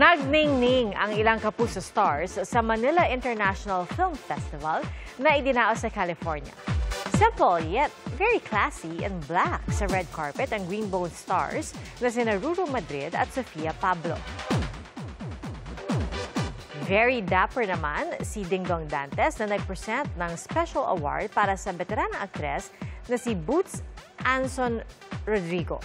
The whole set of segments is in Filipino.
Nagningning ang ilang kapuso stars sa Manila International Film Festival na idinaos sa California. Simple yet very classy and black sa red carpet ang Greenbone stars na sina Ruru Madrid at Sofia Pablo. Very dapper naman si Dingdong Dantes na nag-present ng special award para sa veteranang aktres na si Boots Anson Rodrigo.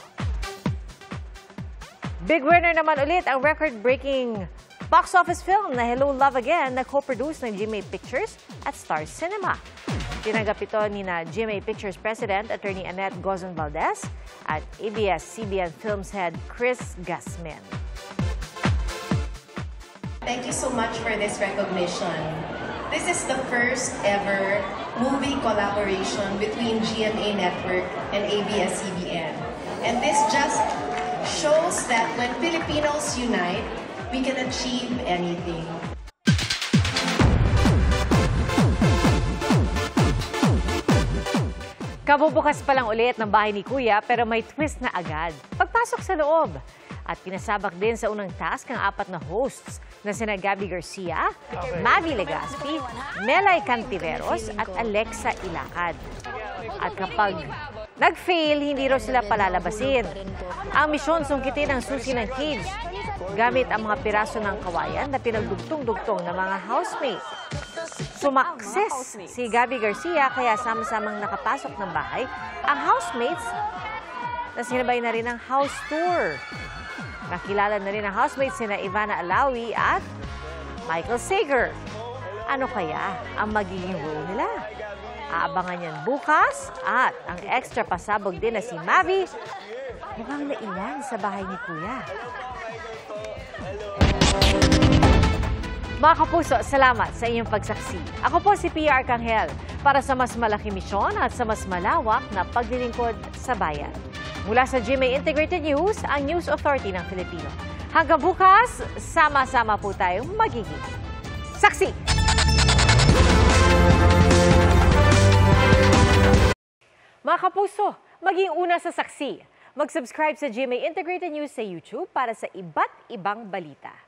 Big winner naman ulit ang record-breaking box office film na Hello Love Again na co-produce ng GMA Pictures at Star Cinema. Tinanggap ito ni GMA Pictures President Attorney Annette Gozon Valdez at ABS-CBN Films Head Chris Gasmin. Thank you so much for this recognition. This is the first ever movie collaboration between GMA Network and ABS-CBN. And this just shows that when Filipinos unite, we can achieve anything. Kabubukas pa lang ulit ng bahay ni Kuya pero may twist na agad. Pagpasok sa loob. At pinasabak din sa unang task ang apat na hosts na sina Gabby Garcia, Mavi Legaspi, Melay Cantiveros at Alexa Ilacad. At kapag nag-fail, hindi raw sila palalabasin. Ang misyon sungkitin ang susi ng cage gamit ang mga piraso ng kawayan na pinagdugtong-dugtong ng mga housemate. Sumakses si Gabby Garcia kaya sama-samang nakapasok ng bahay ang housemates na sinabay na rin ang house tour. Nakilala na rin ang housemates sina Ivana Alawi at Michael Sager. Ano kaya ang magiging role nila? Aabangan yan bukas at ang extra pasabog din na si Mavi mukhang naiwan sa bahay ni Kuya. Mga kapuso, salamat sa inyong pagsaksi. Ako po si Pia Arcangel para sa mas malaking misyon at sa mas malawak na paglilingkod sa bayan. Mula sa GMA Integrated News, ang News Authority ng Filipino. Hanggang bukas, sama-sama po tayong magiging saksi! Mga kapuso, maging una sa saksi. Mag-subscribe sa GMA Integrated News sa YouTube para sa iba't ibang balita.